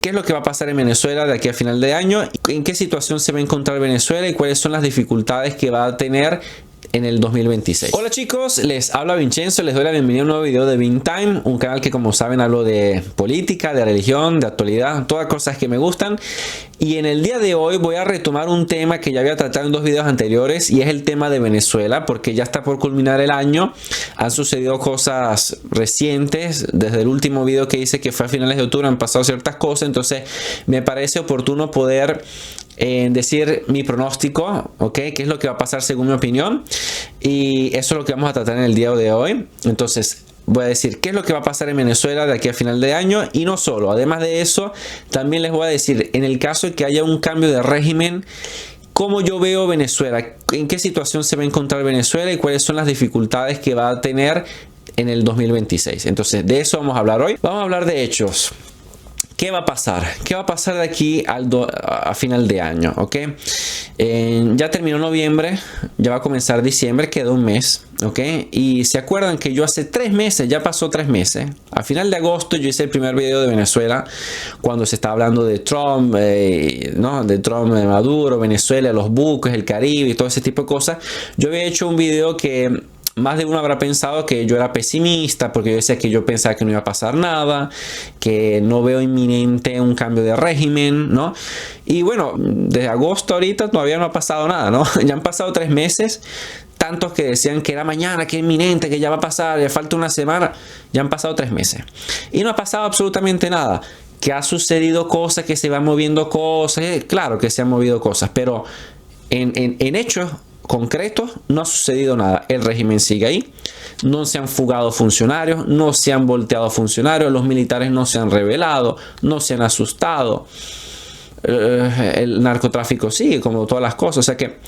¿Qué es lo que va a pasar en Venezuela de aquí a final de año? ¿En qué situación se va a encontrar Venezuela y cuáles son las dificultades que va a tener en el 2026? Hola chicos, les habla Vincenzo, les doy la bienvenida a un nuevo video de VinTime, un canal que, como saben, hablo de política, de religión, de actualidad, todas cosas que me gustan. Y en el día de hoy voy a retomar un tema que ya había tratado en dos videos anteriores, y es el tema de Venezuela, porque ya está por culminar el año. Han sucedido cosas recientes desde el último video que hice, que fue a finales de octubre. Han pasado ciertas cosas, entonces me parece oportuno poder decir mi pronóstico, ¿ok? ¿Qué es lo que va a pasar según mi opinión? Y eso es lo que vamos a tratar en el día de hoy. Entonces voy a decir qué es lo que va a pasar en Venezuela de aquí a final de año, y no solo. Además de eso, también les voy a decir, en el caso de que haya un cambio de régimen, cómo yo veo Venezuela, en qué situación se va a encontrar Venezuela y cuáles son las dificultades que va a tener en el 2026. Entonces, de eso vamos a hablar hoy. Vamos a hablar de hechos. ¿Qué va a pasar? ¿Qué va a pasar de aquí a final de año? ¿Ok? Ya terminó noviembre, ya va a comenzar diciembre, queda un mes. ¿Ok? Y se acuerdan que yo hace 3 meses, ya pasó 3 meses, a final de agosto yo hice el primer video de Venezuela, cuando se estaba hablando de Trump, ¿no? De Trump, de Maduro, Venezuela, los buques, el Caribe y todo ese tipo de cosas. Yo había hecho un video que más de uno habrá pensado que yo era pesimista, porque yo decía que yo pensaba que no iba a pasar nada, que no veo inminente un cambio de régimen, ¿no? Y bueno, desde agosto ahorita todavía no ha pasado nada, ¿no? Ya han pasado 3 meses, tantos que decían que era mañana, que es inminente, que ya va a pasar, ya falta una semana. Ya han pasado 3 meses y no ha pasado absolutamente nada. Que ha sucedido cosas, que se van moviendo cosas, claro que se han movido cosas, pero en hechos concretos no ha sucedido nada. El régimen sigue ahí, no se han fugado funcionarios, no se han volteado funcionarios, los militares no se han rebelado, no se han asustado, el narcotráfico sigue, como todas las cosas. O sea que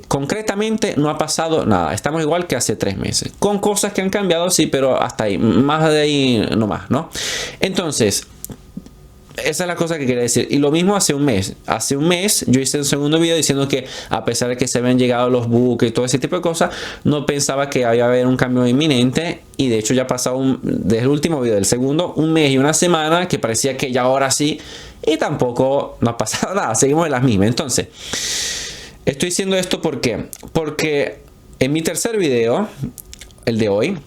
concretamente no ha pasado nada, estamos igual que hace 3 meses, con cosas que han cambiado, sí, pero hasta ahí, más de ahí no más, ¿no? Entonces, esa es la cosa que quería decir. Y lo mismo hace un mes. Hace un mes yo hice un segundo video diciendo que, a pesar de que se habían llegado los buques y todo ese tipo de cosas, no pensaba que iba a haber un cambio inminente. Y de hecho ya ha pasado desde el último video, del segundo, un mes y una semana, que parecía que ya ahora sí, y tampoco no ha pasado nada. Seguimos en las mismas. Entonces, estoy diciendo esto porque en mi tercer video, el de hoy,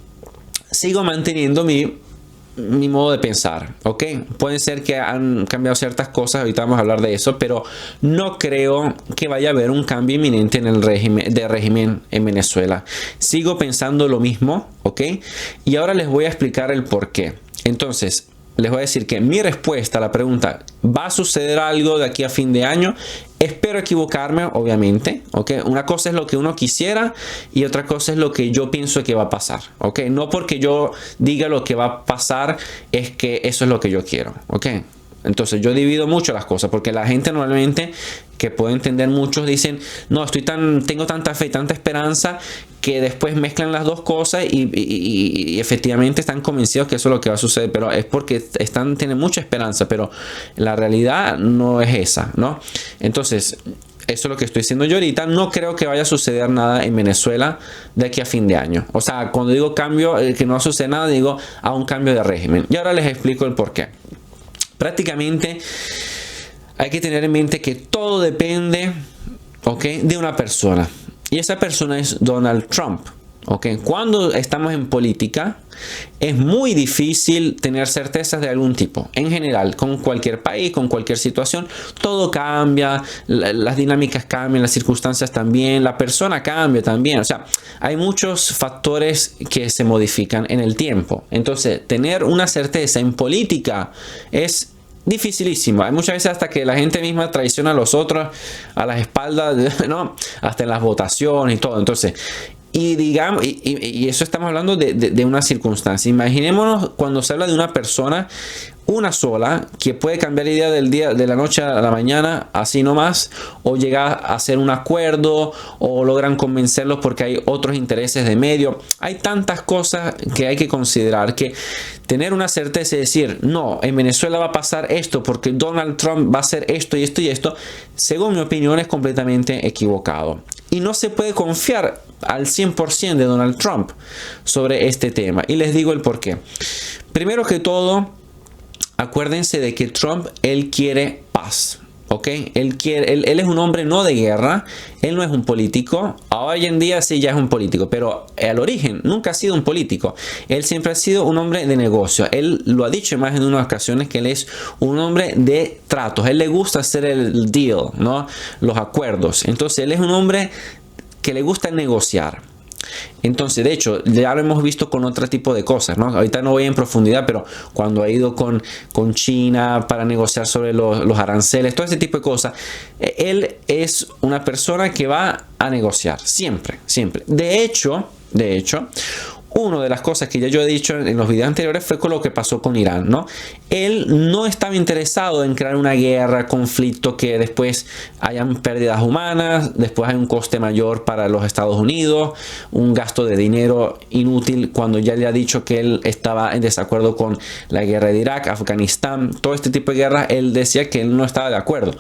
sigo manteniendo mi modo de pensar, ¿ok? Puede ser que han cambiado ciertas cosas, ahorita vamos a hablar de eso, pero no creo que vaya a haber un cambio inminente en el régimen en Venezuela. Sigo pensando lo mismo, ¿ok? Y ahora les voy a explicar el por qué. Entonces, les voy a decir que mi respuesta a la pregunta, ¿va a suceder algo de aquí a fin de año? Espero equivocarme, obviamente, ¿ok? Una cosa es lo que uno quisiera y otra cosa es lo que yo pienso que va a pasar, ¿ok? No porque yo diga lo que va a pasar es que eso es lo que yo quiero, ¿ok? Entonces yo divido mucho las cosas, porque la gente normalmente, que puedo entender, muchos dicen, no, tengo tanta fe y tanta esperanza, que después mezclan las dos cosas y efectivamente están convencidos que eso es lo que va a suceder, pero es porque tienen mucha esperanza, pero la realidad no es esa, ¿no? Entonces, eso es lo que estoy diciendo yo ahorita. No creo que vaya a suceder nada en Venezuela de aquí a fin de año. O sea, cuando digo cambio, que no sucede nada, digo a un cambio de régimen. Y ahora les explico el por qué. Prácticamente hay que tener en mente que todo depende, ¿ok?, de una persona. Y esa persona es Donald Trump. ¿Ok? Cuando estamos en política es muy difícil tener certezas de algún tipo. En general, con cualquier país, con cualquier situación, todo cambia, las dinámicas cambian, las circunstancias también, la persona cambia también. O sea, hay muchos factores que se modifican en el tiempo. Entonces, tener una certeza en política es dificilísimo. Hay muchas veces hasta que la gente misma traiciona a los otros a las espaldas, ¿no? Hasta en las votaciones y todo. Entonces, y digamos, y eso estamos hablando de una circunstancia. Imaginémonos cuando se habla de una persona, una sola, que puede cambiar la idea de la noche a la mañana, así nomás, o llegar a hacer un acuerdo, o logran convencerlos porque hay otros intereses de medio. Hay tantas cosas que hay que considerar, que tener una certeza y decir, no, en Venezuela va a pasar esto porque Donald Trump va a hacer esto y esto y esto, según mi opinión, es completamente equivocado. Y no se puede confiar al 100% de Donald Trump sobre este tema. Y les digo el por qué. Primero que todo, acuérdense de que Trump, él quiere paz. ¿Ok? Él es un hombre no de guerra, él no es un político. Hoy en día sí ya es un político, pero al origen nunca ha sido un político. Él siempre ha sido un hombre de negocio. Él lo ha dicho en más de unas ocasiones que él es un hombre de tratos. Él le gusta hacer el deal, ¿no? Los acuerdos. Entonces él es un hombre que le gusta negociar. Entonces, de hecho, ya lo hemos visto con otro tipo de cosas, ¿no? Ahorita no voy en profundidad, pero cuando ha ido con China para negociar sobre los aranceles, todo ese tipo de cosas, él es una persona que va a negociar, siempre, siempre. De hecho, una de las cosas que ya yo he dicho en los videos anteriores fue con lo que pasó con Irán, ¿no? Él no estaba interesado en crear una guerra, conflicto, que después hayan pérdidas humanas, después hay un coste mayor para los Estados Unidos, un gasto de dinero inútil, cuando ya le ha dicho que él estaba en desacuerdo con la guerra de Irak, Afganistán, todo este tipo de guerras. Él decía que él no estaba de acuerdo.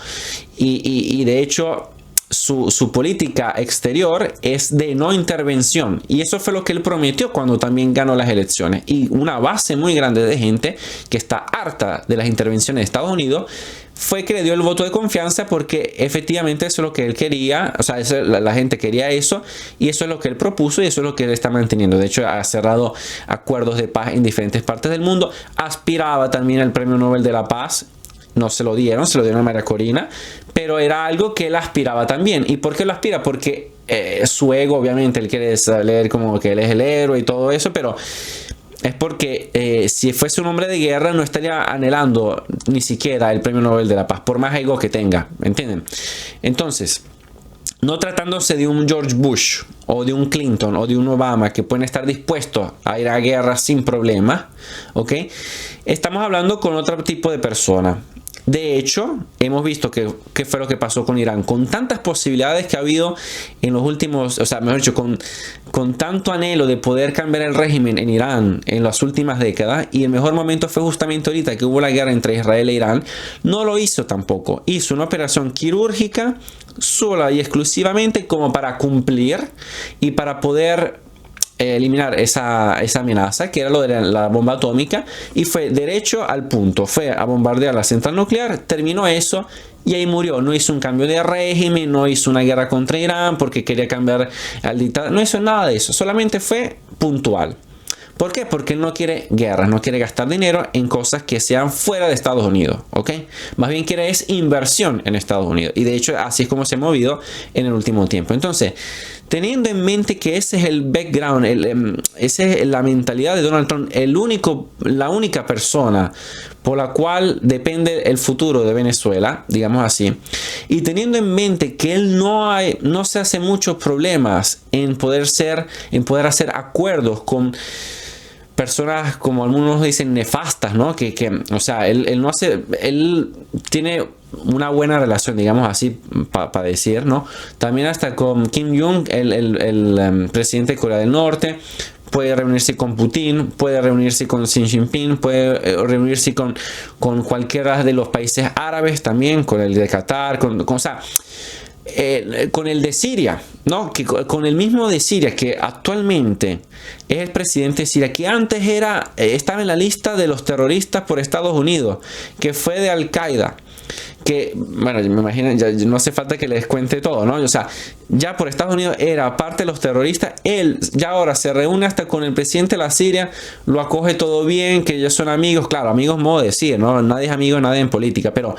Y de hecho, su política exterior es de no intervención, y eso fue lo que él prometió cuando también ganó las elecciones. Y una base muy grande de gente que está harta de las intervenciones de Estados Unidos fue que le dio el voto de confianza, porque efectivamente eso es lo que él quería. O sea, la gente quería eso, y eso es lo que él propuso, y eso es lo que él está manteniendo. De hecho, ha cerrado acuerdos de paz en diferentes partes del mundo. Aspiraba también al Premio Nobel de la Paz. No se lo dieron, se lo dieron a María Corina, pero era algo que él aspiraba también. ¿Y por qué lo aspira? Porque su ego, obviamente, él quiere saber como que él es el héroe y todo eso, pero es porque si fuese un hombre de guerra no estaría anhelando ni siquiera el Premio Nobel de la Paz, por más ego que tenga, ¿me entienden? Entonces, no tratándose de un George Bush o de un Clinton o de un Obama, que pueden estar dispuestos a ir a guerra sin problema, ¿ok? Estamos hablando con otro tipo de persona. De hecho, hemos visto que fue lo que pasó con Irán, con tantas posibilidades que ha habido en los últimos, o sea, mejor dicho, con tanto anhelo de poder cambiar el régimen en Irán en las últimas décadas, y el mejor momento fue justamente ahorita que hubo la guerra entre Israel e Irán. No lo hizo tampoco, hizo una operación quirúrgica sola y exclusivamente como para cumplir y para poder eliminar esa amenaza, que era lo de la bomba atómica, y fue derecho al punto, fue a bombardear la central nuclear, terminó eso y ahí murió. No hizo un cambio de régimen, no hizo una guerra contra Irán porque quería cambiar al dictador, no hizo nada de eso, solamente fue puntual. ¿Por qué? Porque él no quiere guerras, no quiere gastar dinero en cosas que sean fuera de Estados Unidos, ¿ok? Más bien quiere es inversión en Estados Unidos, y de hecho así es como se ha movido en el último tiempo. Entonces, teniendo en mente que ese es el background, esa es la mentalidad de Donald Trump, la única persona por la cual depende el futuro de Venezuela, digamos así, y teniendo en mente que él no se hace muchos problemas en poder hacer acuerdos con personas, como algunos dicen, nefastas, ¿no? O sea, él tiene una buena relación, digamos así, para decir, ¿no? También hasta con Kim Jong, el presidente de Corea del Norte. Puede reunirse con Putin, puede reunirse con Xi Jinping, puede reunirse con cualquiera de los países árabes también, con el de Qatar, o sea, con el de Siria, ¿no? Con el mismo de Siria, que actualmente es el presidente de Siria, que antes estaba en la lista de los terroristas por Estados Unidos, que fue de Al-Qaeda. Que, bueno, me imagino, ya no hace falta que les cuente todo, ¿no? O sea, ya por Estados Unidos era parte de los terroristas. Él ya ahora se reúne hasta con el presidente de la Siria, lo acoge todo bien, que ya son amigos, claro, amigos modo de decir, ¿no? Nadie es amigo de nadie en política, pero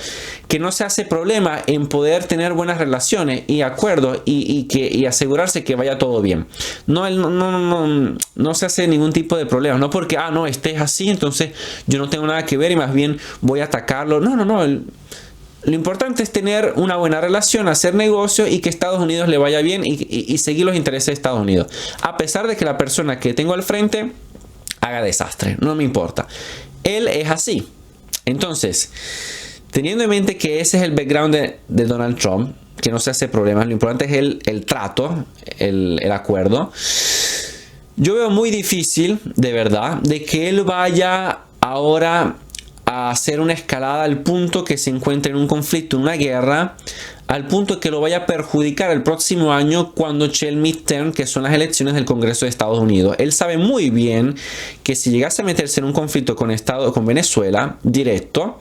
que no se hace problema en poder tener buenas relaciones y acuerdos y asegurarse que vaya todo bien. No, él no se hace ningún tipo de problema, no porque, no, este es así, entonces yo no tengo nada que ver y más bien voy a atacarlo. No. Lo importante es tener una buena relación, hacer negocio y que Estados Unidos le vaya bien y seguir los intereses de Estados Unidos. A pesar de que la persona que tengo al frente haga desastre, no me importa. Él es así. Entonces, teniendo en mente que ese es el background de Donald Trump, que no se hace problemas, lo importante es el trato, el acuerdo. Yo veo muy difícil, de verdad, de que él vaya ahora a hacer una escalada al punto que se encuentre en un conflicto, en una guerra, al punto que lo vaya a perjudicar el próximo año cuando eche el midterm, que son las elecciones del Congreso de Estados Unidos. Él sabe muy bien que si llegase a meterse en un conflicto con Venezuela directo,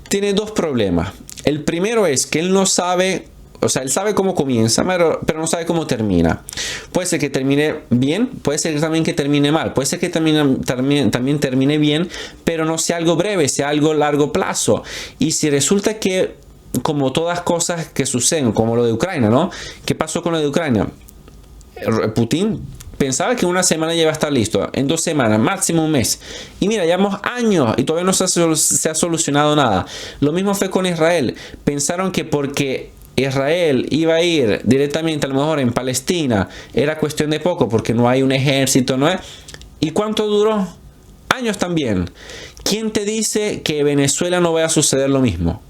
tiene dos problemas. El primero es que él no sabe, o sea, él sabe cómo comienza, pero no sabe cómo termina. Puede ser que termine bien, puede ser también que termine mal, puede ser que también termine bien, pero no sea algo breve, sea algo a largo plazo. Y si resulta que, como todas cosas que suceden, como lo de Ucrania, ¿no? ¿Qué pasó con lo de Ucrania? Putin pensaba que una semana ya iba a estar listo, en 2 semanas, máximo un mes. Y mira, llevamos años y todavía no se ha solucionado nada. Lo mismo fue con Israel. Pensaron que porque Israel iba a ir directamente a lo mejor en Palestina, era cuestión de poco porque no hay un ejército, ¿no es? ¿Y cuánto duró? Años también. ¿Quién te dice que Venezuela no va a suceder lo mismo?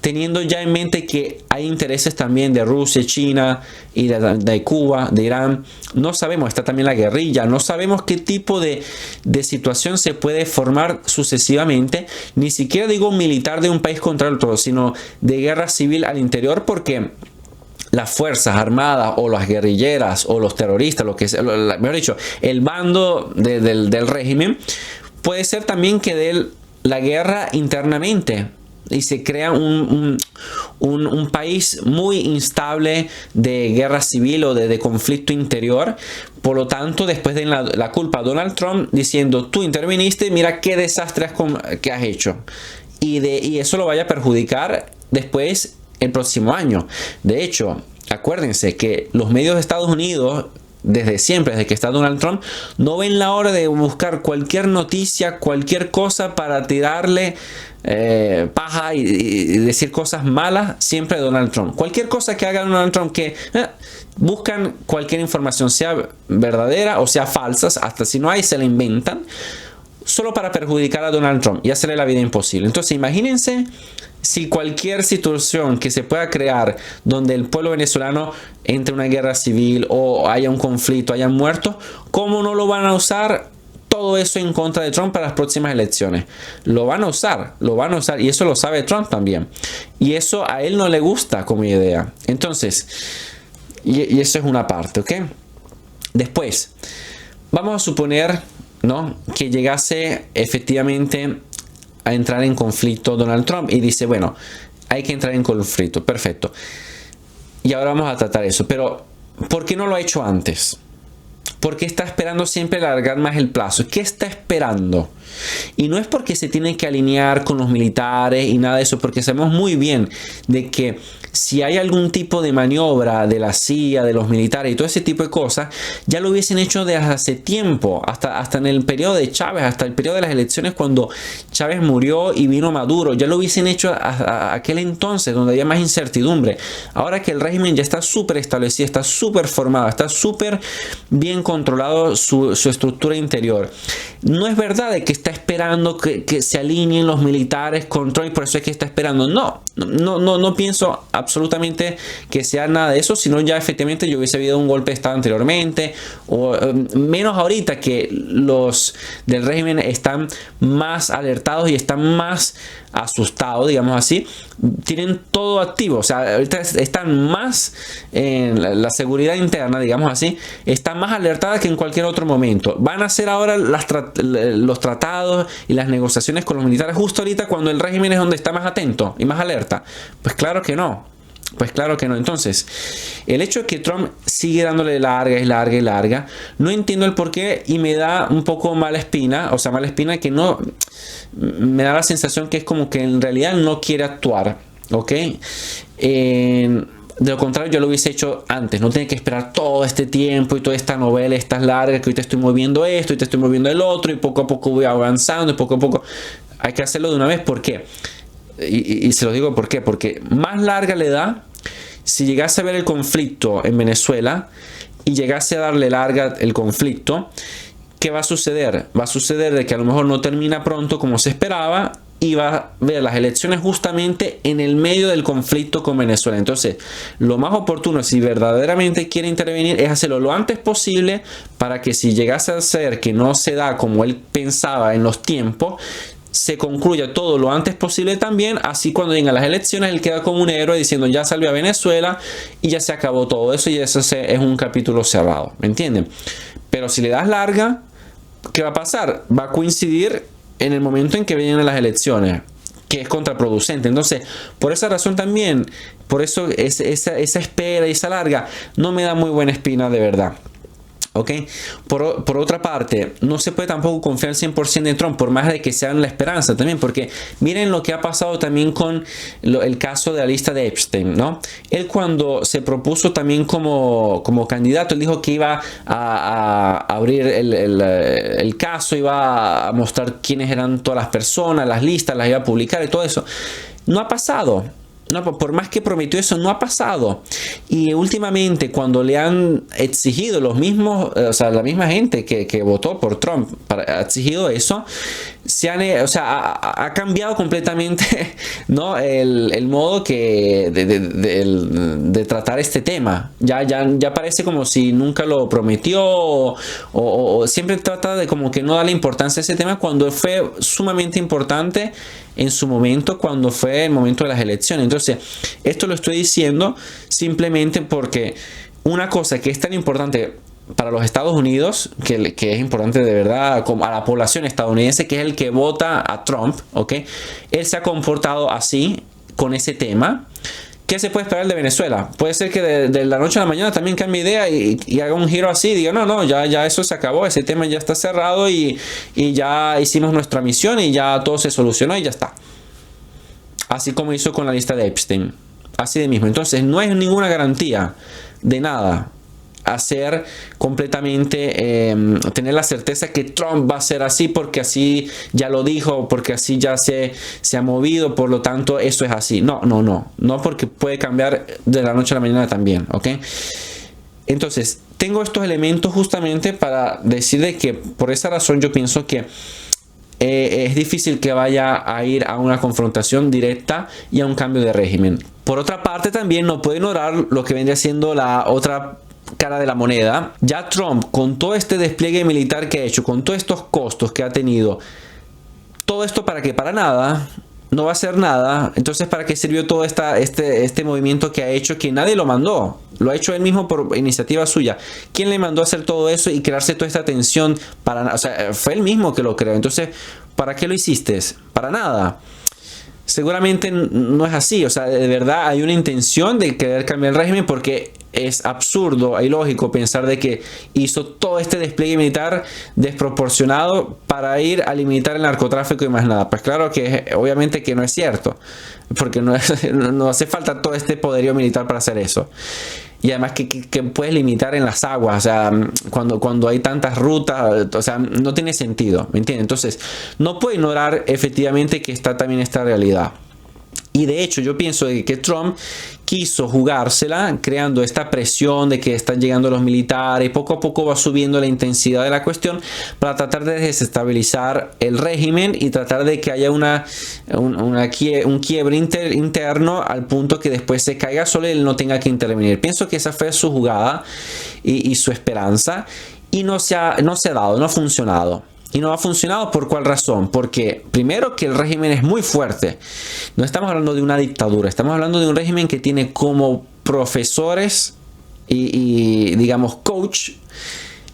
Teniendo ya en mente que hay intereses también de Rusia, China y de Cuba, de Irán. No sabemos, está también la guerrilla, no sabemos qué tipo de situación se puede formar sucesivamente, ni siquiera digo militar de un país contra el otro, sino de guerra civil al interior, porque las fuerzas armadas o las guerrilleras o los terroristas, lo que sea, mejor dicho, el bando del régimen, puede ser también que dé la guerra internamente y se crea un país muy instable de guerra civil o de conflicto interior. Por lo tanto, después de la culpa a Donald Trump diciendo: tú interviniste, mira qué desastre que has hecho, y eso lo vaya a perjudicar después el próximo año. De hecho, acuérdense que los medios de Estados Unidos, desde siempre, desde que está Donald Trump, no ven la hora de buscar cualquier noticia, cualquier cosa para tirarle paja y decir cosas malas siempre de Donald Trump. Cualquier cosa que haga Donald Trump, que buscan cualquier información, sea verdadera o sea falsa, hasta si no hay se la inventan, solo para perjudicar a Donald Trump y hacerle la vida imposible. Entonces imagínense si cualquier situación que se pueda crear donde el pueblo venezolano entre en una guerra civil o haya un conflicto, haya muertos, ¿cómo no lo van a usar todo eso en contra de Trump para las próximas elecciones? Lo van a usar, y eso lo sabe Trump también. Y eso a él no le gusta como idea. Entonces, y eso es una parte, ¿ok? Después, vamos a suponer, ¿no?, que llegase efectivamente a entrar en conflicto Donald Trump y dice: bueno, hay que entrar en conflicto, perfecto, y ahora vamos a tratar eso. Pero ¿por qué no lo ha hecho antes? ¿Por qué está esperando siempre alargar más el plazo? ¿Qué está esperando? Y no es porque se tiene que alinear con los militares y nada de eso, porque sabemos muy bien de que si hay algún tipo de maniobra de la CIA, de los militares y todo ese tipo de cosas, ya lo hubiesen hecho desde hace tiempo, hasta en el periodo de Chávez, hasta el periodo de las elecciones cuando Chávez murió y vino Maduro, ya lo hubiesen hecho a aquel entonces donde había más incertidumbre. Ahora que el régimen ya está súper establecido, está súper formado, está súper bien controlado su estructura interior, no es verdad de que está esperando que se alineen los militares con Trump y por eso es que está esperando. No pienso absolutamente que sea nada de eso, sino ya efectivamente yo hubiese habido un golpe de estado anteriormente, o menos ahorita que los del régimen están más alertados y están más asustados, digamos así, tienen todo activo, o sea, ahorita están más en la seguridad interna, digamos así, está más alertada que en cualquier otro momento. Van a hacer ahora los tratados y las negociaciones con los militares justo ahorita cuando el régimen es donde está más atento y más alerta. Pues claro que no. Entonces, el hecho de que Trump sigue dándole larga, no entiendo el por qué, y me da un poco mala espina que no, me da la sensación que es como que en realidad no quiere actuar, ¿ok? De lo contrario, yo lo hubiese hecho antes. No tiene que esperar todo este tiempo y toda esta novela, estas largas, que hoy te estoy moviendo esto y te estoy moviendo el otro y poco a poco voy avanzando y poco a poco. Hay que hacerlo de una vez. ¿Por qué? Y se lo digo por qué. Porque más larga le da si llegase a ver el conflicto en Venezuela y llegase a darle larga el conflicto. ¿Qué va a suceder? Va a suceder de que a lo mejor no termina pronto como se esperaba y va a ver las elecciones justamente en el medio del conflicto con Venezuela. Entonces, lo más oportuno, si verdaderamente quiere intervenir, es hacerlo lo antes posible para que si llegase a ser que no se da como él pensaba en los tiempos, se concluya todo lo antes posible también, así cuando lleguen las elecciones él queda como un héroe diciendo ya salió a Venezuela y ya se acabó todo eso y eso es un capítulo cerrado, ¿me entienden? Pero si le das larga, ¿qué va a pasar? Va a coincidir en el momento en que vienen las elecciones, que es contraproducente. Entonces, por esa razón también, por eso esa espera y esa larga no me da muy buena espina de verdad. ¿Ok? Por otra parte, no se puede tampoco confiar 100% en Trump, por más de que sea la esperanza también, porque miren lo que ha pasado también con el caso de la lista de Epstein, ¿no? Él cuando se propuso también como candidato, él dijo que iba a abrir el caso, iba a mostrar quiénes eran todas las personas, las listas, las iba a publicar y todo eso. No ha pasado. No, por más que prometió eso, no ha pasado. Y últimamente, cuando le han exigido los mismos, o sea, la misma gente que votó por Trump, ha exigido eso, ha cambiado completamente, ¿no? el modo de tratar este tema. Ya parece como si nunca lo prometió o siempre trata de como que no darle importancia a ese tema cuando fue sumamente importante en su momento, cuando fue el momento de las elecciones. Entonces, esto lo estoy diciendo simplemente porque una cosa que es tan importante para los Estados Unidos, que es importante de verdad a la población estadounidense, que es el que vota a Trump, ¿ok? Él se ha comportado así con ese tema. ¿Qué se puede esperar de Venezuela? Puede ser que de la noche a la mañana también cambie idea y haga un giro así, diga, no, ya eso se acabó, ese tema ya está cerrado y ya hicimos nuestra misión y ya todo se solucionó y ya está. Así como hizo con la lista de Epstein. Así de mismo. Entonces, no es ninguna garantía de nada hacer completamente, tener la certeza que Trump va a ser así porque así ya lo dijo, porque así ya se ha movido, por lo tanto eso es así. No, porque puede cambiar de la noche a la mañana también, ¿ok? Entonces, tengo estos elementos justamente para decir de que por esa razón yo pienso que es difícil que vaya a ir a una confrontación directa y a un cambio de régimen. Por otra parte, también no puede ignorar lo que vendría siendo la otra cara de la moneda. Ya Trump, con todo este despliegue militar que ha hecho, con todos estos costos que ha tenido, todo esto para que para nada, no va a hacer nada. Entonces, ¿para qué sirvió todo este movimiento que ha hecho, que nadie lo mandó? Lo ha hecho él mismo por iniciativa suya. ¿Quién le mandó a hacer todo eso y crearse toda esta tensión? O sea, fue él mismo que lo creó. Entonces, ¿para qué lo hiciste? Para nada. Seguramente no es así. O sea, de verdad hay una intención de querer cambiar el régimen, porque es absurdo e ilógico pensar de que hizo todo este despliegue militar desproporcionado para ir a limitar el narcotráfico y más nada. Pues claro que obviamente que no es cierto, porque no hace falta todo este poderío militar para hacer eso. Y además que puedes limitar en las aguas, o sea, cuando hay tantas rutas, o sea, no tiene sentido, ¿me entiendes? Entonces, no puedo ignorar efectivamente que está también esta realidad. Y de hecho yo pienso que Trump quiso jugársela creando esta presión de que están llegando los militares, poco a poco va subiendo la intensidad de la cuestión para tratar de desestabilizar el régimen y tratar de que haya un quiebre interno al punto que después se caiga solo y él no tenga que intervenir. Pienso que esa fue su jugada y su esperanza, y no se ha dado, no ha funcionado. Y no ha funcionado, ¿por cuál razón? Porque primero, que el régimen es muy fuerte. No estamos hablando de una dictadura, estamos hablando de un régimen que tiene como profesores y digamos coach,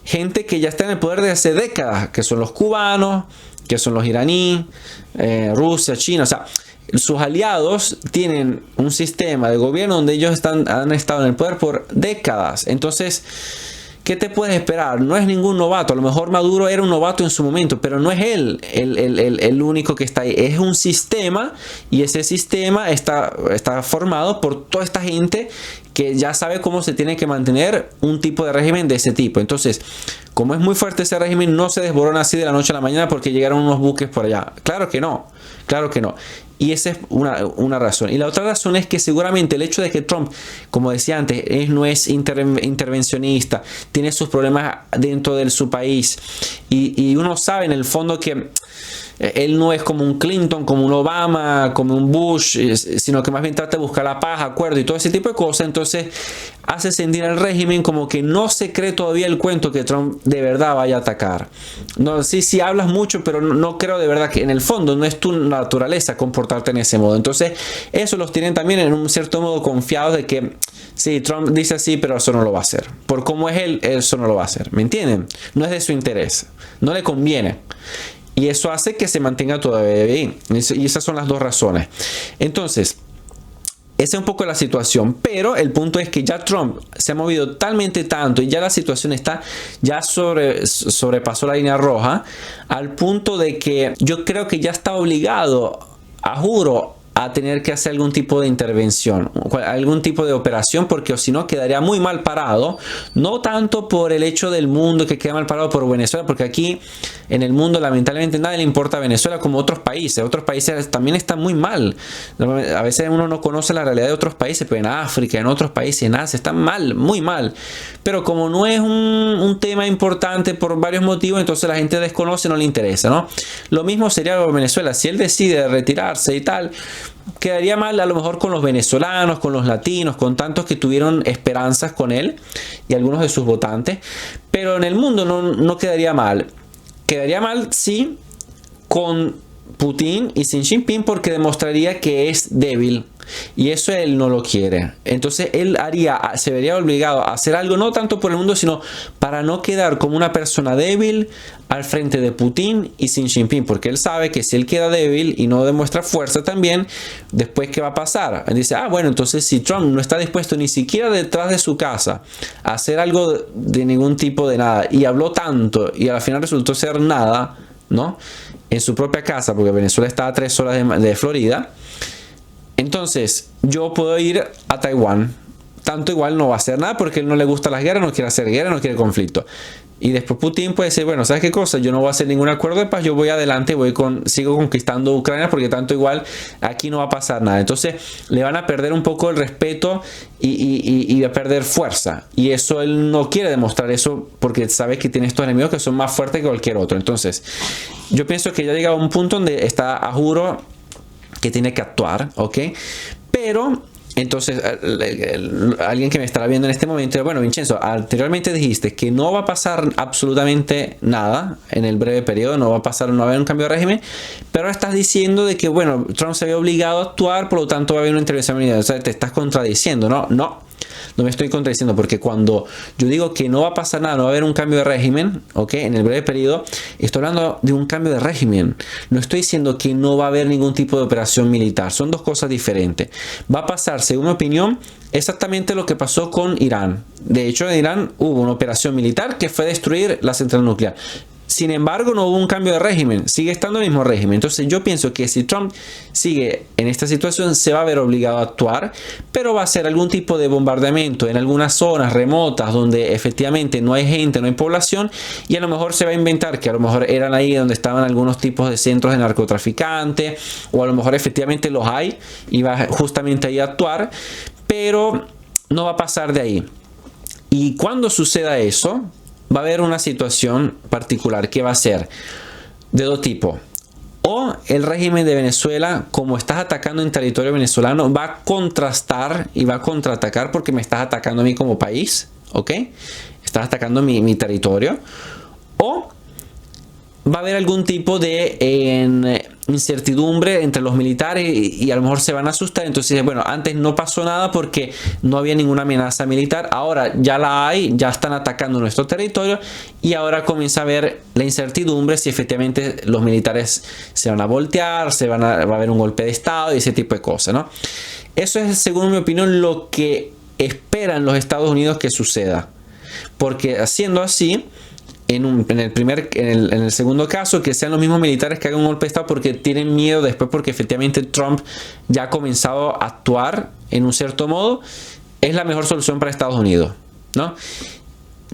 gente que ya está en el poder desde hace décadas, que son los cubanos, que son los iraníes, Rusia, China. O sea, sus aliados tienen un sistema de gobierno donde ellos han estado en el poder por décadas. Entonces, ¿qué te puedes esperar? No es ningún novato. A lo mejor Maduro era un novato en su momento, pero no es él el único que está ahí. Es un sistema, y ese sistema está formado por toda esta gente que ya sabe cómo se tiene que mantener un tipo de régimen de ese tipo. Entonces, como es muy fuerte ese régimen, no se desborona así de la noche a la mañana porque llegaron unos buques por allá. Claro que no. Claro que no. Y esa es una razón. Y la otra razón es que seguramente el hecho de que Trump, como decía antes, no es intervencionista, tiene sus problemas dentro de su país. Y uno sabe en el fondo que Él no es como un Clinton, como un Obama, como un Bush, sino que más bien trata de buscar la paz, acuerdo y todo ese tipo de cosas. Entonces hace sentir al régimen como que no se cree todavía el cuento que Trump de verdad vaya a atacar. No, sí hablas mucho, pero no creo de verdad que en el fondo no es tu naturaleza comportarte en ese modo. Entonces eso los tienen también en un cierto modo confiados de que sí, Trump dice así, pero eso no lo va a hacer. Por cómo es él, eso no lo va a hacer. ¿Me entienden? No es de su interés. No le conviene. Y eso hace que se mantenga todavía ahí. Y esas son las dos razones. Entonces, esa es un poco la situación. Pero el punto es que ya Trump se ha movido talmente tanto y ya la situación está, ya sobrepasó la línea roja, al punto de que yo creo que ya está obligado, a juro, a tener que hacer algún tipo de intervención, algún tipo de operación, porque si no quedaría muy mal parado, no tanto por el hecho del mundo que queda mal parado por Venezuela, porque aquí en el mundo lamentablemente nadie le importa a Venezuela como otros países también están muy mal. A veces uno no conoce la realidad de otros países, pero en África, en otros países, en Asia, están mal, muy mal, pero como no es un tema importante por varios motivos, entonces la gente desconoce, no le interesa, ¿no? Lo mismo sería con Venezuela. Si él decide retirarse y tal, quedaría mal a lo mejor con los venezolanos, con los latinos, con tantos que tuvieron esperanzas con él y algunos de sus votantes, pero en el mundo no quedaría mal. Quedaría mal, sí, con Putin y Xi Jinping, porque demostraría que es débil y eso él no lo quiere. Entonces él se vería obligado a hacer algo, no tanto por el mundo, sino para no quedar como una persona débil al frente de Putin y Xi Jinping, porque él sabe que si él queda débil y no demuestra fuerza también, después ¿qué va a pasar? Él dice, bueno, entonces si Trump no está dispuesto ni siquiera detrás de su casa a hacer algo de ningún tipo de nada, y habló tanto y al final resultó ser nada, ¿no? En su propia casa, porque Venezuela está a 3 horas de Florida. Entonces yo puedo ir a Taiwán, tanto igual no va a hacer nada porque él no le gusta las guerras, no quiere hacer guerra, no quiere conflicto. Y después Putin puede decir, bueno, ¿sabes qué cosa? Yo no voy a hacer ningún acuerdo de paz, yo voy adelante, sigo conquistando Ucrania, porque tanto igual aquí no va a pasar nada. Entonces le van a perder un poco el respeto y a perder fuerza. Y eso él no quiere demostrar eso, porque sabe que tiene estos enemigos que son más fuertes que cualquier otro. Entonces yo pienso que ya ha llegado a un punto donde está, a juro, que tiene que actuar, ¿ok? Pero entonces alguien que me estará viendo en este momento, bueno, Vincenzo, anteriormente dijiste que no va a pasar absolutamente nada en el breve periodo, no va a haber un cambio de régimen, pero ahora estás diciendo de que, bueno, Trump se ve obligado a actuar, por lo tanto va a haber una intervención militar. O sea, te estás contradiciendo, ¿no? No me estoy contradiciendo, porque cuando yo digo que no va a pasar nada, no va a haber un cambio de régimen, ¿ok? En el breve periodo, estoy hablando de un cambio de régimen. No estoy diciendo que no va a haber ningún tipo de operación militar. Son dos cosas diferentes. Va a pasar, según mi opinión, exactamente lo que pasó con Irán. De hecho, en Irán hubo una operación militar que fue destruir la central nuclear. Sin embargo, no hubo un cambio de régimen, sigue estando el mismo régimen. Entonces yo pienso que si Trump sigue en esta situación, se va a ver obligado a actuar, pero va a hacer algún tipo de bombardeamiento en algunas zonas remotas donde efectivamente no hay gente, no hay población, y a lo mejor se va a inventar que a lo mejor eran ahí donde estaban algunos tipos de centros de narcotraficantes, o a lo mejor efectivamente los hay y va justamente ahí a actuar, pero no va a pasar de ahí. Y cuando suceda eso, va a haber una situación particular que va a ser de dos tipos. O el régimen de Venezuela, como estás atacando en territorio venezolano, va a contrastar y va a contraatacar porque me estás atacando a mí como país, ¿ok? Estás atacando mi territorio. O va a haber algún tipo de incertidumbre entre los militares y a lo mejor se van a asustar. Entonces, bueno, antes no pasó nada porque no había ninguna amenaza militar. Ahora ya la hay, ya están atacando nuestro territorio y ahora comienza a haber la incertidumbre si efectivamente los militares se van a voltear, va a haber un golpe de estado y ese tipo de cosas, ¿no? Eso es, según mi opinión, lo que esperan los Estados Unidos que suceda. Porque haciendo así, en el segundo caso, que sean los mismos militares que hagan un golpe de estado porque tienen miedo después, porque efectivamente Trump ya ha comenzado a actuar en un cierto modo, es la mejor solución para Estados Unidos, ¿no?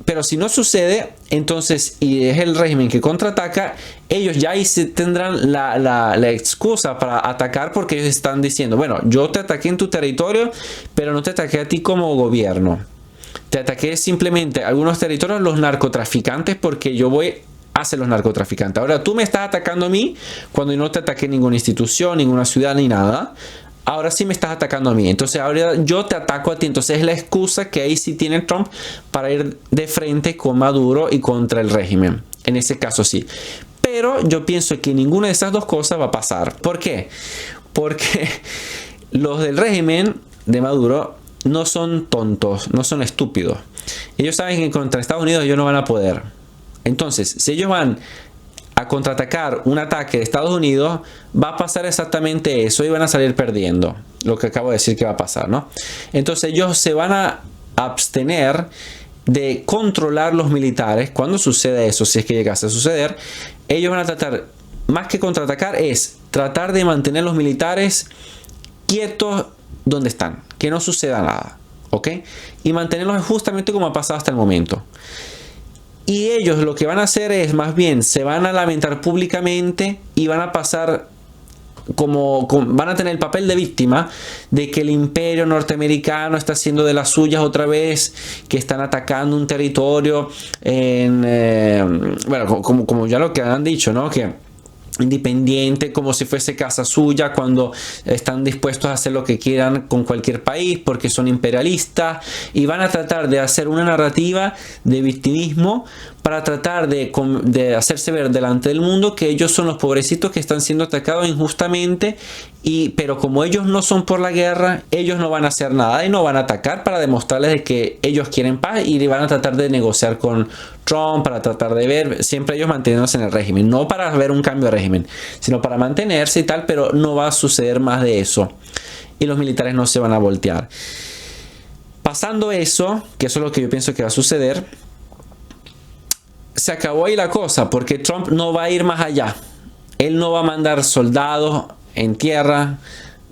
Pero si no sucede, entonces, y es el régimen que contraataca, ellos ya ahí se tendrán la excusa para atacar, porque ellos están diciendo, bueno, yo te ataqué en tu territorio, pero no te ataqué a ti como gobierno. Te ataqué simplemente algunos territorios, los narcotraficantes, porque yo voy hacen los narcotraficantes. Ahora tú me estás atacando a mí cuando yo no te ataqué ninguna institución, ninguna ciudad ni nada. Ahora sí me estás atacando a mí. Entonces ahora yo te ataco a ti. Entonces es la excusa que ahí sí tiene Trump para ir de frente con Maduro y contra el régimen. En ese caso sí. Pero yo pienso que ninguna de esas dos cosas va a pasar. ¿Por qué? Porque los del régimen de Maduro no son tontos, no son estúpidos. Ellos saben que contra Estados Unidos ellos no van a poder. Entonces, si ellos van a contraatacar un ataque de Estados Unidos, va a pasar exactamente eso y van a salir perdiendo. Lo que acabo de decir que va a pasar, ¿no? Entonces ellos se van a abstener de controlar los militares cuando suceda eso, si es que llegase a suceder. Ellos van a tratar, más que contraatacar, es tratar de mantener los militares quietos donde están, que no suceda nada, ¿ok? Y mantenerlos justamente como ha pasado hasta el momento. Y ellos lo que van a hacer es, más bien, se van a lamentar públicamente y van a pasar van a tener el papel de víctima de que el imperio norteamericano está haciendo de las suyas otra vez, que están atacando un territorio bueno, como ya lo que han dicho, ¿no? Que independiente, como si fuese casa suya, cuando están dispuestos a hacer lo que quieran con cualquier país porque son imperialistas, y van a tratar de hacer una narrativa de victimismo para tratar de hacerse ver delante del mundo que ellos son los pobrecitos que están siendo atacados injustamente, pero como ellos no son por la guerra, ellos no van a hacer nada y no van a atacar para demostrarles de que ellos quieren paz, y van a tratar de negociar con Trump para tratar de ver, siempre ellos manteniéndose en el régimen, no para ver un cambio de régimen, sino para mantenerse y tal, pero no va a suceder más de eso y los militares no se van a voltear. Pasando eso, que eso es lo que yo pienso que va a suceder, se acabó ahí la cosa, porque Trump no va a ir más allá. Él no va a mandar soldados en tierra,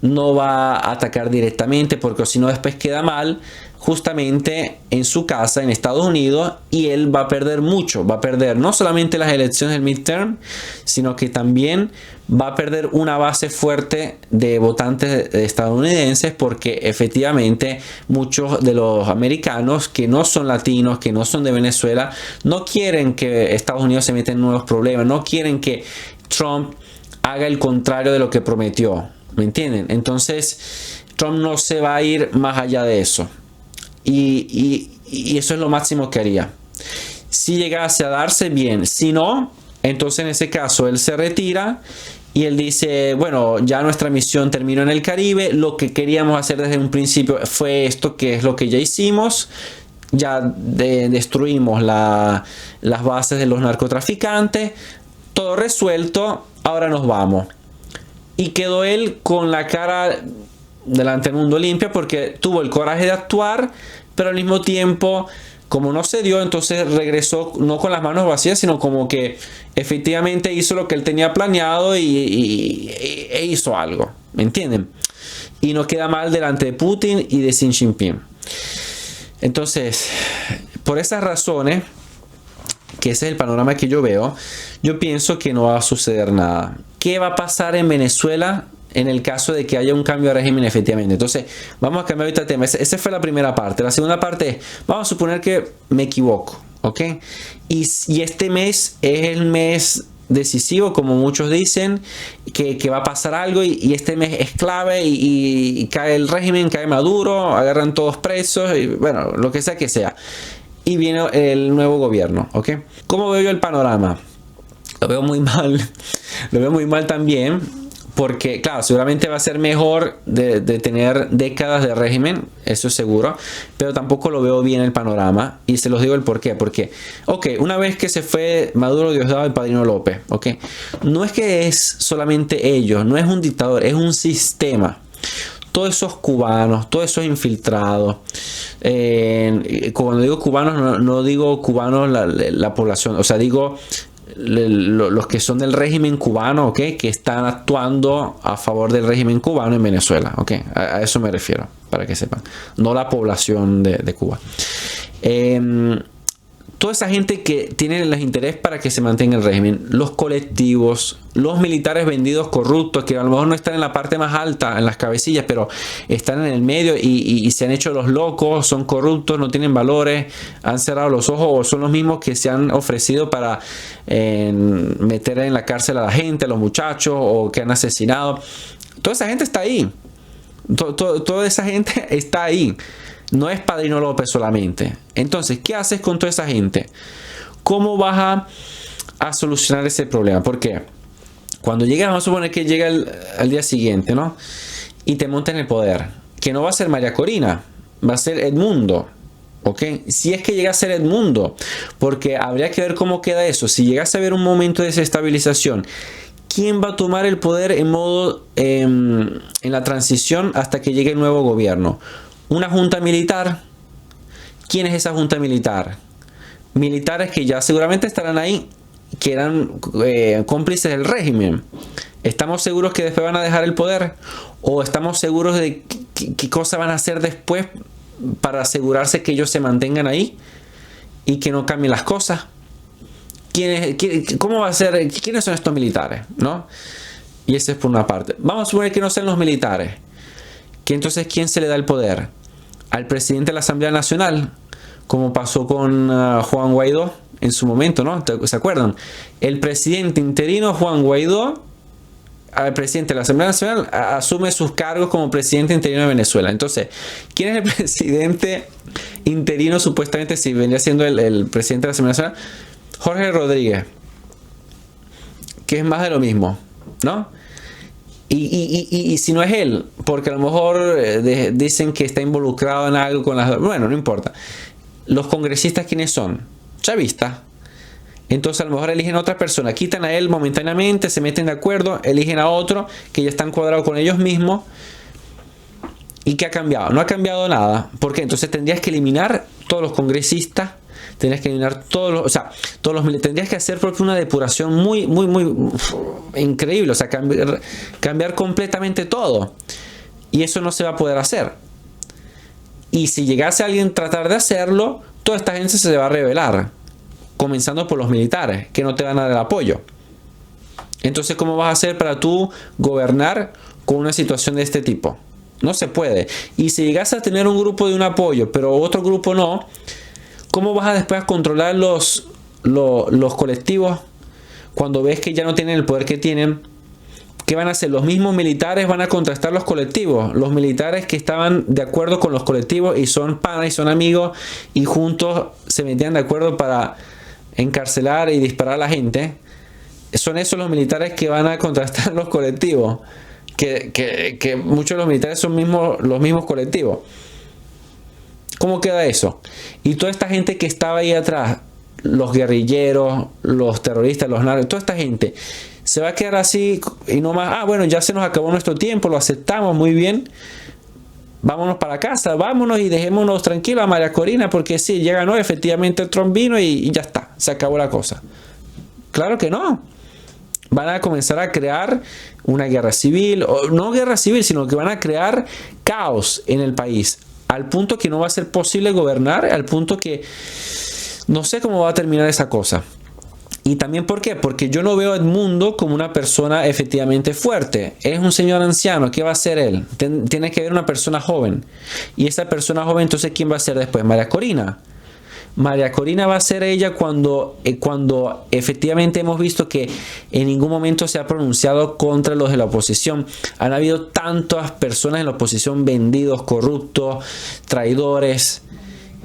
no va a atacar directamente, porque si no después queda mal justamente en su casa en Estados Unidos, y él va a perder mucho. Va a perder no solamente las elecciones del midterm, sino que también va a perder una base fuerte de votantes estadounidenses, porque efectivamente muchos de los americanos que no son latinos, que no son de Venezuela, no quieren que Estados Unidos se meta en nuevos problemas, no quieren que Trump haga el contrario de lo que prometió, ¿me entienden? Entonces Trump no se va a ir más allá de eso. Y eso es lo máximo que haría. Si llegase a darse, bien. Si no, entonces en ese caso él se retira y él dice, bueno, ya nuestra misión terminó en el Caribe, lo que queríamos hacer desde un principio fue esto, que es lo que ya hicimos. Ya destruimos las bases de los narcotraficantes, todo resuelto, ahora nos vamos. Y quedó él con la cara delante del mundo limpia, porque tuvo el coraje de actuar, pero al mismo tiempo, como no se dio, entonces regresó no con las manos vacías, sino como que efectivamente hizo lo que él tenía planeado e hizo algo, ¿me entienden? Y no queda mal delante de Putin y de Xi Jinping. Entonces, por esas razones, que ese es el panorama que yo veo, yo pienso que no va a suceder nada. ¿Qué va a pasar en Venezuela en el caso de que haya un cambio de régimen efectivamente? Entonces, vamos a cambiar ahorita el tema. Esa fue la primera parte. La segunda parte es, vamos a suponer que me equivoco, ¿ok? Y este mes es el mes decisivo, como muchos dicen, que va a pasar algo, y este mes es clave, y cae el régimen, cae Maduro, agarran todos presos, y bueno, lo que sea. Y viene el nuevo gobierno, ¿ok? ¿Cómo veo yo el panorama? Lo veo muy mal. Lo veo muy mal también, porque claro, seguramente va a ser mejor de tener décadas de régimen, eso es seguro, pero tampoco lo veo bien el panorama, y se los digo el por qué. Porque, ok, una vez que se fue Maduro, Diosdado, el Padrino López, ok, no es que es solamente ellos, no es un dictador, es un sistema. Todos esos cubanos, todos esos infiltrados, cuando digo cubanos, no digo cubanos la población, o sea, digo los que son del régimen cubano, ¿okay? Que están actuando a favor del régimen cubano en Venezuela, ¿okay? A eso me refiero, para que sepan, no la población de Cuba. toda esa gente que tiene el interés para que se mantenga el régimen, los colectivos, los militares vendidos corruptos, que a lo mejor no están en la parte más alta, en las cabecillas, pero están en el medio y se han hecho los locos, son corruptos, no tienen valores, han cerrado los ojos, o son los mismos que se han ofrecido para meter en la cárcel a la gente, a los muchachos, o que han asesinado. Toda esa gente está ahí. Toda esa gente está ahí. No es Padrino López solamente. Entonces, ¿qué haces con toda esa gente? ¿Cómo vas a solucionar ese problema? Porque cuando llega, vamos a suponer que llega al día siguiente, ¿no? Y te monta en el poder. Que no va a ser María Corina, va a ser Edmundo. ¿Ok? Si es que llega a ser Edmundo. Porque habría que ver cómo queda eso. Si llegase a haber un momento de desestabilización, ¿quién va a tomar el poder en modo en la transición hasta que llegue el nuevo gobierno? ¿Una junta militar? ¿Quién es esa junta militar? Militares que ya seguramente estarán ahí, que eran cómplices del régimen. ¿Estamos seguros que después van a dejar el poder? ¿O estamos seguros de qué cosa van a hacer después para asegurarse que ellos se mantengan ahí y que no cambien las cosas? ¿Cómo va a ser? ¿Quiénes son estos militares? ¿No? Y eso es por una parte. Vamos a suponer que no sean los militares. Que entonces, ¿quién se le da el poder? Al presidente de la Asamblea Nacional, como pasó con Juan Guaidó en su momento, ¿no? ¿Se acuerdan? El presidente interino Juan Guaidó, al presidente de la Asamblea Nacional, asume sus cargos como presidente interino de Venezuela. Entonces, ¿quién es el presidente interino supuestamente, si vendría siendo el presidente de la Asamblea Nacional? Jorge Rodríguez, que es más de lo mismo, ¿no? Y si no es él, porque a lo mejor dicen que está involucrado en algo con las... Bueno, no importa. Los congresistas, ¿quiénes son? Chavistas. Entonces a lo mejor eligen a otra persona, quitan a él momentáneamente, se meten de acuerdo, eligen a otro que ya están cuadrados con ellos mismos. ¿Y qué ha cambiado? No ha cambiado nada. ¿Por qué? Entonces tendrías que eliminar todos los congresistas, tendrías que eliminar todos los, tendrías que hacer propio una depuración muy increíble, o sea, cambiar completamente todo. Y eso no se va a poder hacer. Y si llegase alguien a tratar de hacerlo, toda esta gente se va a rebelar, comenzando por los militares, que no te van a dar el apoyo. Entonces, ¿cómo vas a hacer para tú gobernar con una situación de este tipo? No se puede. Y si llegas a tener un grupo de un apoyo, pero otro grupo no, ¿cómo vas a después controlar los colectivos cuando ves que ya no tienen el poder que tienen? ¿Qué van a hacer? Los mismos militares van a contrastar los colectivos. Los militares que estaban de acuerdo con los colectivos y son panas y son amigos y juntos se metían de acuerdo para encarcelar y disparar a la gente. Son esos los militares que van a contrastar los colectivos. Que muchos de los militares son los mismos colectivos. ¿Cómo queda eso? Y toda esta gente que estaba ahí atrás, los guerrilleros, los terroristas, los narcos, toda esta gente, se va a quedar así y no más, bueno, ya se nos acabó nuestro tiempo, lo aceptamos, muy bien, vámonos para casa, vámonos y dejémonos tranquilos a María Corina, porque sí, ya ganó, efectivamente el Trump vino y ya está, se acabó la cosa. Claro que no. Van a comenzar a crear una guerra civil, o no guerra civil, sino que van a crear caos en el país, al punto que no va a ser posible gobernar, al punto que no sé cómo va a terminar esa cosa. Y también, ¿por qué? Porque yo no veo a Edmundo como una persona efectivamente fuerte. Es un señor anciano, ¿qué va a hacer él? Tiene que haber una persona joven. Y esa persona joven, entonces, ¿quién va a ser después? María Corina. María Corina va a ser ella cuando efectivamente hemos visto que en ningún momento se ha pronunciado contra los de la oposición. Han habido tantas personas en la oposición vendidos, corruptos, traidores,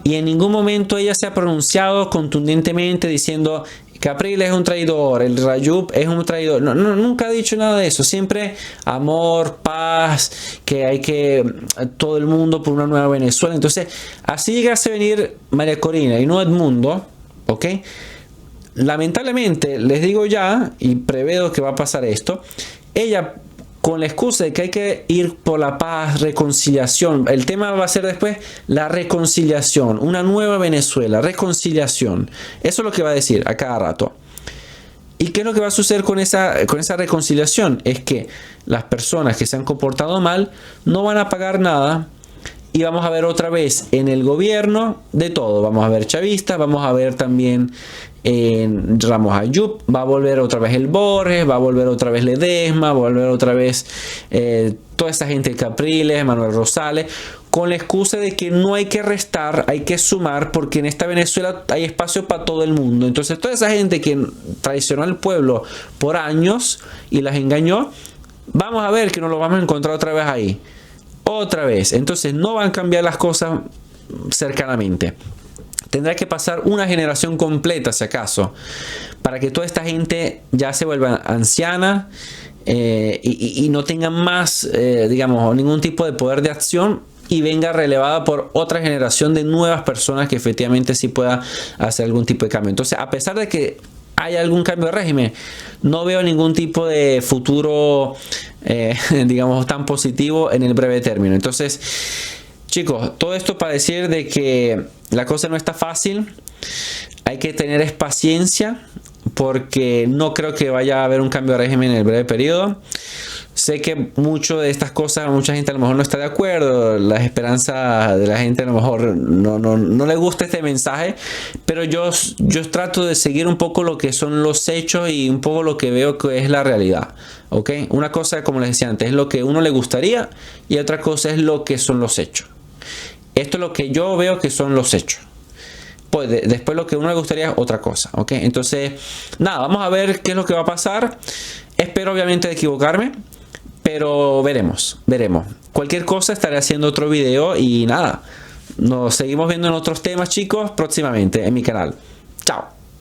y en ningún momento ella se ha pronunciado contundentemente diciendo Capriles es un traidor, el Rayub es un traidor. No, nunca ha dicho nada de eso. Siempre amor, paz, que hay que todo el mundo por una nueva Venezuela. Entonces, así llegase a venir María Corina y no Edmundo, ¿ok? Lamentablemente, les digo ya, y preveo que va a pasar esto, ella, con la excusa de que hay que ir por la paz, reconciliación, el tema va a ser después la reconciliación, una nueva Venezuela, reconciliación. Eso es lo que va a decir a cada rato. ¿Y qué es lo que va a suceder con esa reconciliación? Es que las personas que se han comportado mal no van a pagar nada y vamos a ver otra vez en el gobierno de todo. Vamos a ver chavistas, vamos a ver también en Ramos Ayub, va a volver otra vez el Borges, va a volver otra vez Ledesma, va a volver otra vez toda esta gente, Capriles, Manuel Rosales, con la excusa de que no hay que restar, hay que sumar, porque en esta Venezuela hay espacio para todo el mundo. Entonces toda esa gente que traicionó al pueblo por años y las engañó, vamos a ver que nos lo vamos a encontrar otra vez ahí. Otra vez. Entonces no van a cambiar las cosas cercanamente. Tendrá que pasar una generación completa, si acaso, para que toda esta gente ya se vuelva anciana y no tenga más, digamos, ningún tipo de poder de acción, y venga relevada por otra generación de nuevas personas que efectivamente sí pueda hacer algún tipo de cambio. Entonces, a pesar de que haya algún cambio de régimen, no veo ningún tipo de futuro, digamos, tan positivo en el breve término. Entonces, chicos, todo esto para decir de que la cosa no está fácil. Hay que tener paciencia, porque no creo que vaya a haber un cambio de régimen en el breve periodo. Sé que mucho de estas cosas, mucha gente a lo mejor no está de acuerdo, las esperanzas de la gente a lo mejor no le gusta este mensaje, pero yo trato de seguir un poco lo que son los hechos y un poco lo que veo que es la realidad, ¿ok? Una cosa, como les decía antes, es lo que a uno le gustaría, y otra cosa es lo que son los hechos. Esto es lo que yo veo que son los hechos. Pues después lo que a uno le gustaría es otra cosa, ¿ok? Entonces, nada, vamos a ver qué es lo que va a pasar. Espero obviamente de equivocarme, pero veremos. Cualquier cosa estaré haciendo otro video, y nada, nos seguimos viendo en otros temas, chicos, próximamente en mi canal. Chao.